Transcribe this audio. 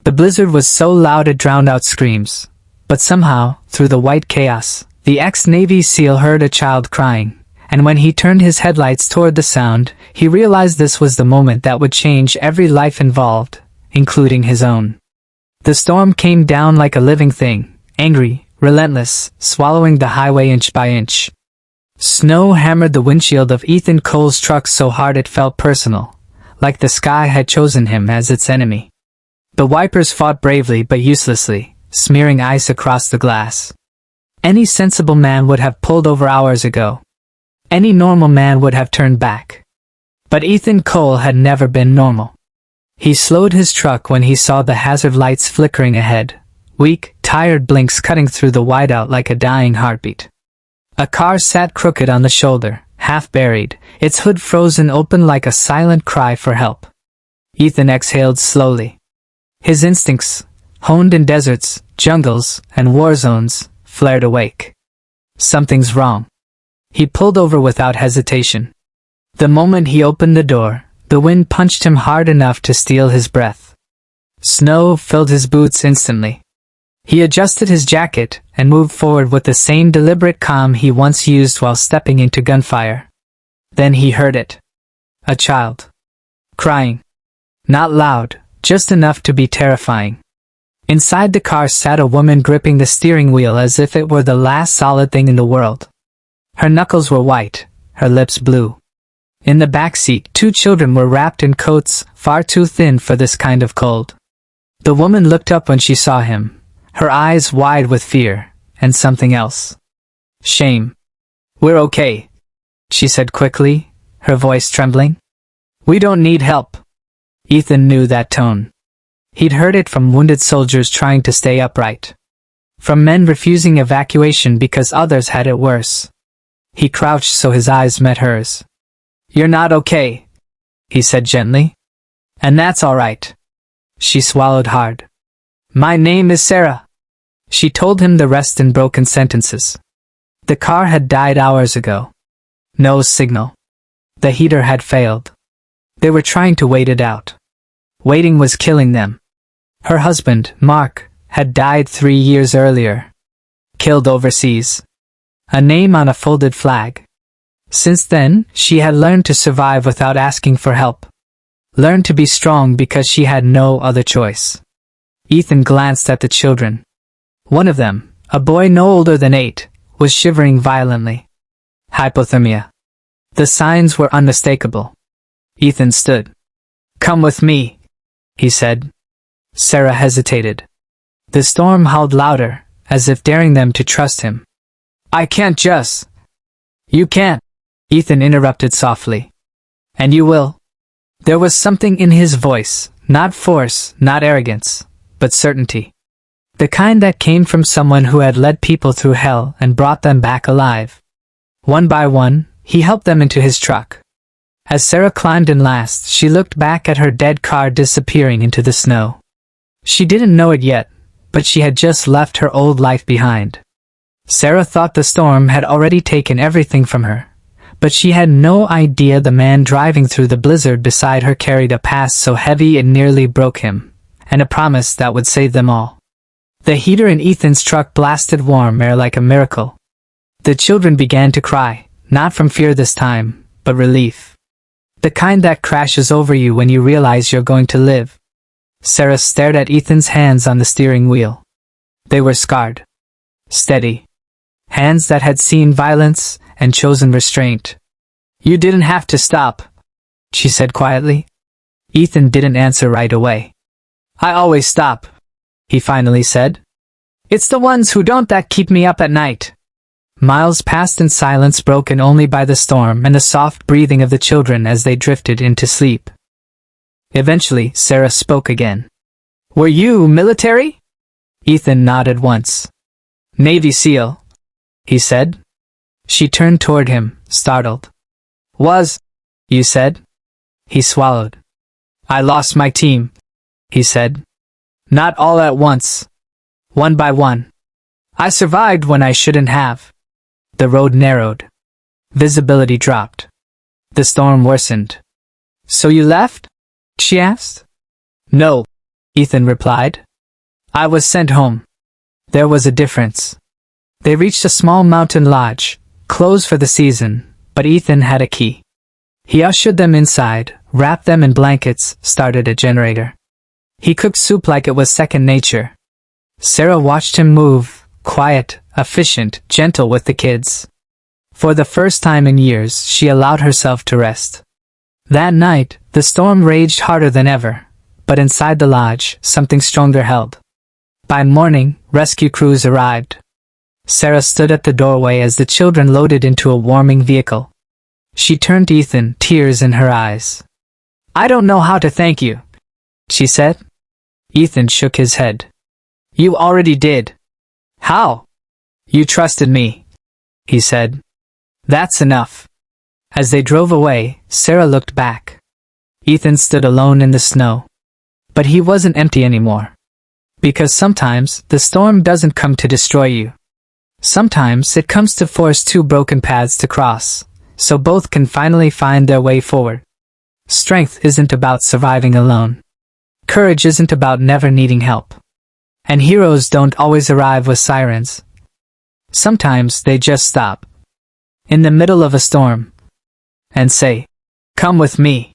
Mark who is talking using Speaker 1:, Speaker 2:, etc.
Speaker 1: The blizzard was so loud it drowned out screams. But somehow, through the white chaos, the ex-Navy SEAL heard a child crying, and when he turned his headlights toward the sound, he realized this was the moment that would change every life involved, including his own. The storm came down like a living thing, angry, relentless, swallowing the highway inch by inch. Snow hammered the windshield of Ethan Cole's truck so hard it felt personal, like the sky had chosen him as its enemy. The wipers fought bravely but uselessly, smearing ice across the glass. Any sensible man would have pulled over hours ago. Any normal man would have turned back. But Ethan Cole had never been normal. He slowed his truck when he saw the hazard lights flickering ahead, weak, tired blinks cutting through the whiteout like a dying heartbeat. A car sat crooked on the shoulder, half buried, its hood frozen open like a silent cry for help. Ethan exhaled slowly. His instincts, honed in deserts, jungles, and war zones, flared awake. Something's wrong. He pulled over without hesitation. The moment he opened the door, the wind punched him hard enough to steal his breath. Snow filled his boots instantly. He adjusted his jacket and moved forward with the same deliberate calm he once used while stepping into gunfire. Then he heard it. A child. Crying. Not loud, just enough to be terrifying. Inside the car sat a woman gripping the steering wheel as if it were the last solid thing in the world. Her knuckles were white, her lips blue. In the back seat, 2 children were wrapped in coats far too thin for this kind of cold. The woman looked up when she saw him, her eyes wide with fear, and something else. Shame. "We're okay," she said quickly, her voice trembling. "We don't need help." Ethan knew that tone. He'd heard it from wounded soldiers trying to stay upright. From men refusing evacuation because others had it worse. He crouched so his eyes met hers. "You're not okay," he said gently. "And that's all right." She swallowed hard. "My name is Sarah." She told him the rest in broken sentences. The car had died hours ago. No signal. The heater had failed. They were trying to wait it out. Waiting was killing them. Her husband, Mark, had died 3 years earlier. Killed overseas. A name on a folded flag. Since then, she had learned to survive without asking for help. Learned to be strong because she had no other choice. Ethan glanced at the children. One of them, a boy no older than 8, was shivering violently. Hypothermia. The signs were unmistakable. Ethan stood. "Come with me," he said. Sarah hesitated. The storm howled louder, as if daring them to trust him. "I can't just." "You can't," Ethan interrupted softly. "And you will." There was something in his voice, not force, not arrogance, but certainty. The kind that came from someone who had led people through hell and brought them back alive. One by one, he helped them into his truck. As Sarah climbed in last, she looked back at her dead car disappearing into the snow. She didn't know it yet, but she had just left her old life behind. Sarah thought the storm had already taken everything from her, but she had no idea the man driving through the blizzard beside her carried a past so heavy it nearly broke him, and a promise that would save them all. The heater in Ethan's truck blasted warm air like a miracle. The children began to cry, not from fear this time, but relief. The kind that crashes over you when you realize you're going to live. Sarah stared at Ethan's hands on the steering wheel. They were scarred. Steady. Hands that had seen violence and chosen restraint. "You didn't have to stop," she said quietly. Ethan didn't answer right away. "I always stop," he finally said. "It's the ones who don't that keep me up at night." Miles passed in silence, broken only by the storm and the soft breathing of the children as they drifted into sleep. Eventually, Sarah spoke again. "Were you military?" Ethan nodded once. "Navy SEAL," he said. She turned toward him, startled. "Was, you said?" He swallowed. "I lost my team," he said. "Not all at once. One by one. I survived when I shouldn't have." The road narrowed. Visibility dropped. The storm worsened. "So you left?" she asked. "No," Ethan replied. I was sent home. There was a difference. They reached a small mountain lodge, closed for the season, but Ethan had a key. He ushered them inside, wrapped them in blankets, started a generator. He cooked soup like it was second nature. Sarah watched him move, quiet, efficient, gentle with the kids. For the first time in years, she allowed herself to rest. That night, the storm raged harder than ever, but inside the lodge, something stronger held. By morning, rescue crews arrived. Sarah stood at the doorway as the children loaded into a warming vehicle. She turned to Ethan, tears in her eyes. I don't know how to thank you, she said. Ethan shook his head. You already did. How? You trusted me, he said. That's enough. As they drove away, Sarah looked back. Ethan stood alone in the snow. But he wasn't empty anymore. Because sometimes, the storm doesn't come to destroy you. Sometimes it comes to force two broken paths to cross, so both can finally find their way forward. Strength isn't about surviving alone. Courage isn't about never needing help. And heroes don't always arrive with sirens. Sometimes they just stop, in the middle of a storm, and say, come with me.